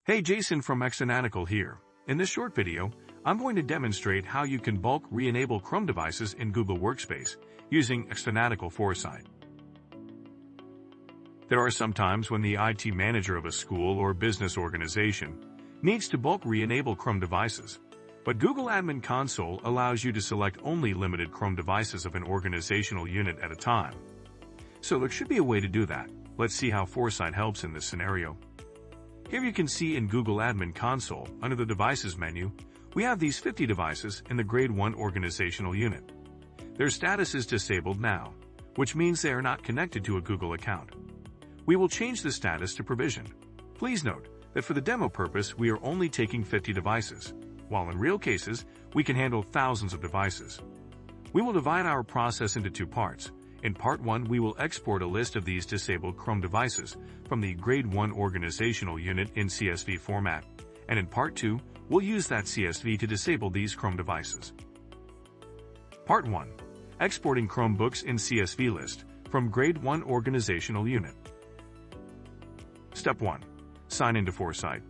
Hey, Jason from xFanatical here. In this short video, I'm going to demonstrate how you can bulk re-enable Chrome devices in Google Workspace using xFanatical Foresight. There are some times when the IT manager of a school or business organization needs to bulk re-enable Chrome devices, but Google Admin Console allows you to select only limited Chrome devices of an organizational unit at a time. So there should be a way to do that. Let's see how Foresight helps in this scenario. Here you can see in Google Admin Console, under the Devices menu, we have these 50 devices in the Grade 1 organizational unit. Their status is disabled now, which means they are not connected to a Google account. We will change the status to provisioned. Please note that for the demo purpose, we are only taking 50 devices, while in real cases, we can handle thousands of devices. We will divide our process into two parts. In Part 1, we will export a list of these disabled Chrome devices from the Grade 1 organizational unit in CSV format, and in Part 2, we'll use that CSV to disable these Chrome devices. Part 1. Exporting Chromebooks in CSV list from Grade 1 organizational unit. Step 1. Sign into Foresight.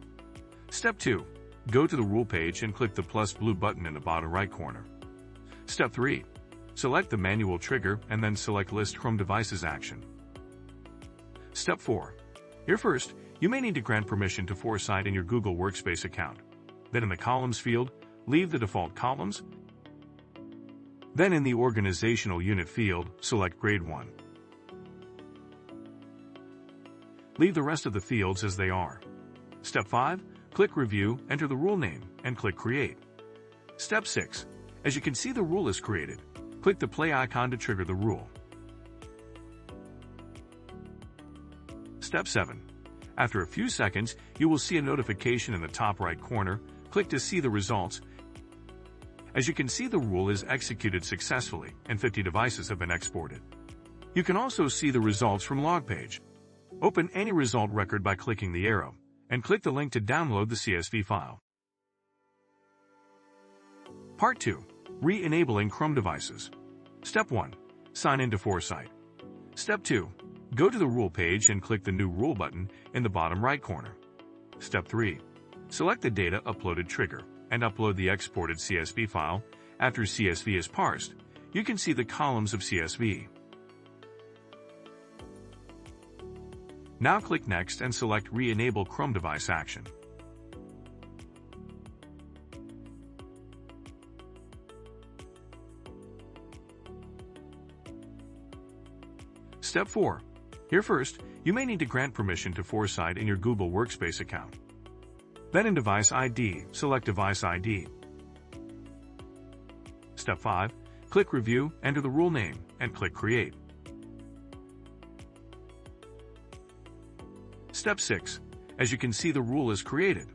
Step 2. Go to the Rule page and click the plus blue button in the bottom right corner. Step 3. Select the manual trigger and then select List Chrome Devices action. Step 4. Here first, you may need to grant permission to Foresight in your Google Workspace account. Then in the Columns field, leave the default columns. Then in the Organizational Unit field, select Grade 1. Leave the rest of the fields as they are. Step 5. Click Review, enter the rule name, and click Create. Step 6. As you can see, the rule is created. Click the play icon to trigger the rule. Step 7. After a few seconds, you will see a notification in the top right corner. Click to see the results. As you can see, the rule is executed successfully and 50 devices have been exported. You can also see the results from log page. Open any result record by clicking the arrow and click the link to download the CSV file. Part 2. Re-enabling Chrome devices. Step 1. Sign into Foresight. Step 2. Go to the Rule page and click the New Rule button in the bottom right corner. Step 3. Select the Data Uploaded trigger and upload the exported CSV file. After CSV is parsed, you can see the columns of CSV. Now click Next and select Re-enable Chrome device action. Step 4. Here first, you may need to grant permission to Foresight in your Google Workspace account. Then in Device ID, select Device ID. Step 5. Click Review, enter the rule name, and click Create. Step 6. As you can see, the rule is created.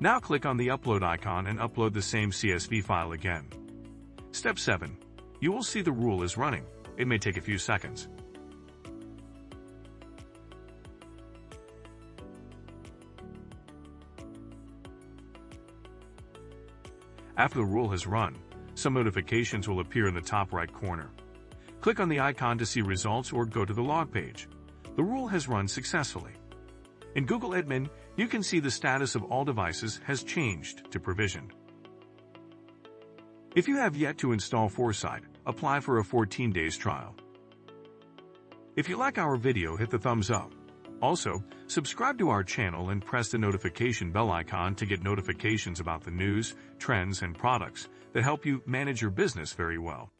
Now click on the Upload icon and upload the same CSV file again. Step 7. You will see the rule is running. It may take a few seconds. After the rule has run, some notifications will appear in the top right corner. Click on the icon to see results or go to the log page. The rule has run successfully. In Google Admin, you can see the status of all devices has changed to provisioned. If you have yet to install Foresight, apply for a 14 days trial. If you like our video, hit the thumbs up. Also, subscribe to our channel and press the notification bell icon to get notifications about the news, trends, and products that help you manage your business very well.